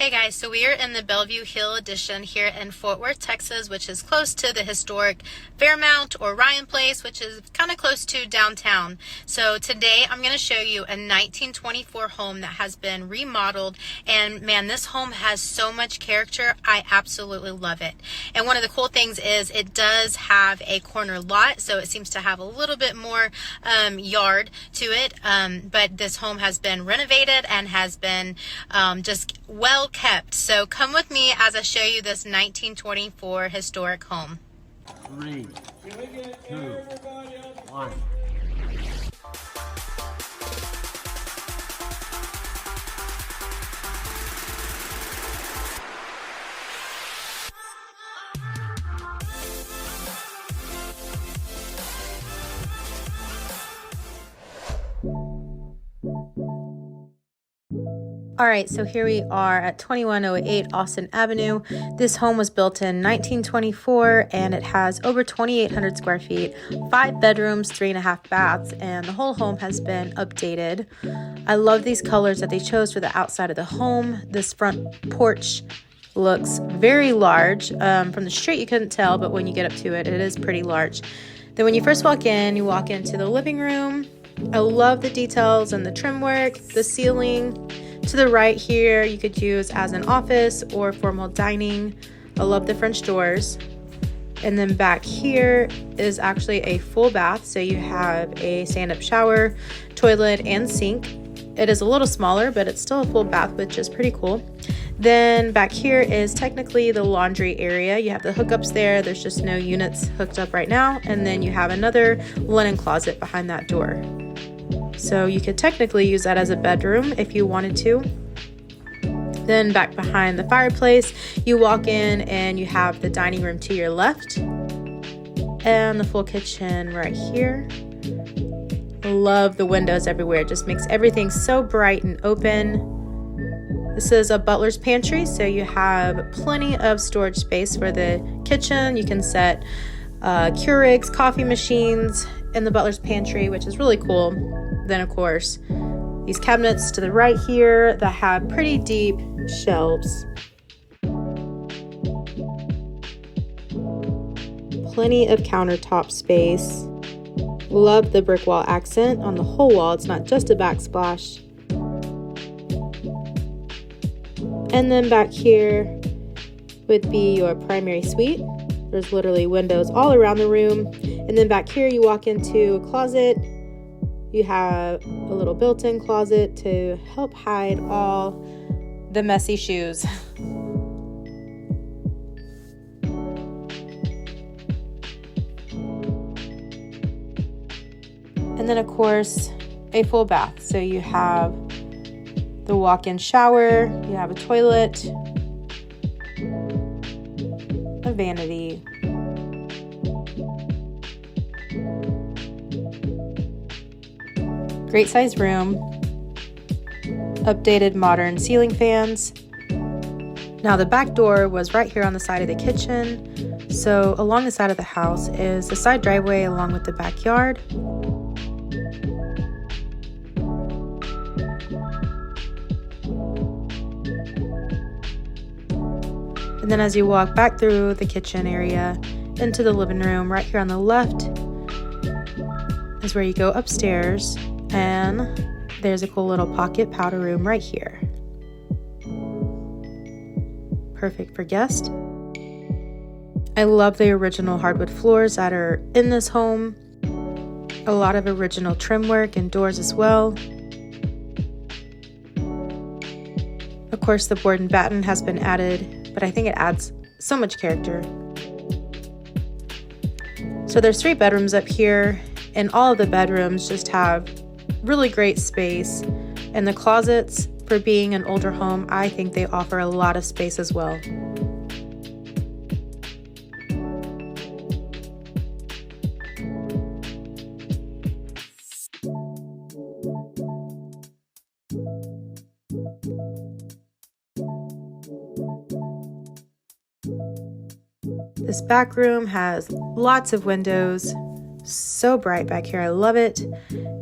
Hey guys, so we are in the BelleVue Hill Edition here in Fort Worth, Texas, which is close to the historic Fairmount or Ryan Place, which is kind of close to downtown. So today I'm going to show you a 1924 home that has been remodeled, and man, this home has so much character. I absolutely love it. And one of the cool things is it does have a corner lot, so it seems to have a little bit more yard to it, but this home has been renovated and has been just well kept. So come with me as I show you this 1924 historic home. 3, 2, 1. All right, so here we are at 2108 Alston Avenue. This home was built in 1924 and it has over 2,800 square feet, 5 bedrooms, 3.5 baths, and the whole home has been updated. I love these colors that they chose for the outside of the home. This front porch looks very large. From the street you couldn't tell, but when you get up to it, it is pretty large. Then when you first walk in, you walk into the living room. I love the details and the trim work, the ceiling. To the right here, you could use as an office or formal dining. I love the French doors. And then back here is actually a full bath. So you have a stand-up shower, toilet, and sink. It is a little smaller, but it's still a full bath, which is pretty cool. Then back here is technically the laundry area. You have the hookups there. There's just no units hooked up right now. And then you have another linen closet behind that door. So you could technically use that as a bedroom if you wanted to. Then back behind the fireplace, you walk in and you have the dining room to your left and the full kitchen right here. Love the windows everywhere. It just makes everything so bright and open. This is a butler's pantry, so you have plenty of storage space for the kitchen. You can set Keurigs, coffee machines in the butler's pantry, which is really cool. Then, of course, these cabinets to the right here that have pretty deep shelves. Plenty of countertop space. Love the brick wall accent on the whole wall. It's not just a backsplash. And then back here would be your primary suite. There's literally windows all around the room. And then back here you walk into a closet. You have a little built-in closet to help hide all the messy shoes. And then, of course, a full bath. So you have the walk-in shower, you have a toilet, a vanity. Great size room, updated modern ceiling fans. Now the back door was right here on the side of the kitchen. So along the side of the house is the side driveway along with the backyard. And then as you walk back through the kitchen area into the living room, right here on the left is where you go upstairs. And there's a cool little pocket powder room right here. Perfect for guests. I love the original hardwood floors that are in this home. A lot of original trim work and doors as well. Of course, the board and batten has been added, but I think it adds so much character. So there's 3 bedrooms up here, and all of the bedrooms just have really great space, and the closets, for being an older home, I think they offer a lot of space as well. This back room has lots of windows. So bright back here, I love it.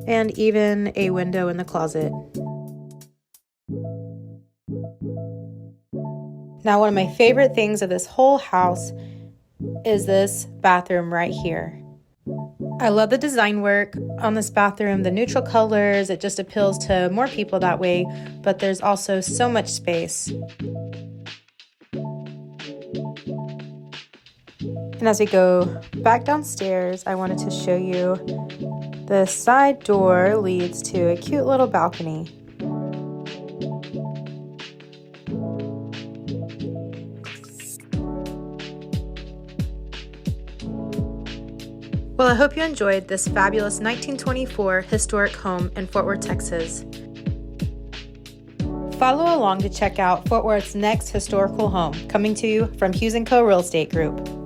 And even a window in the closet. Now, one of my favorite things of this whole house is this bathroom right here. I love the design work on this bathroom, the neutral colors, it just appeals to more people that way, but there's also so much space. And as we go back downstairs, I wanted to show you the side door leads to a cute little balcony. Well, I hope you enjoyed this fabulous 1924 historic home in Fort Worth, Texas. Follow along to check out Fort Worth's next historical home, coming to you from Hughes & Co. Real Estate Group.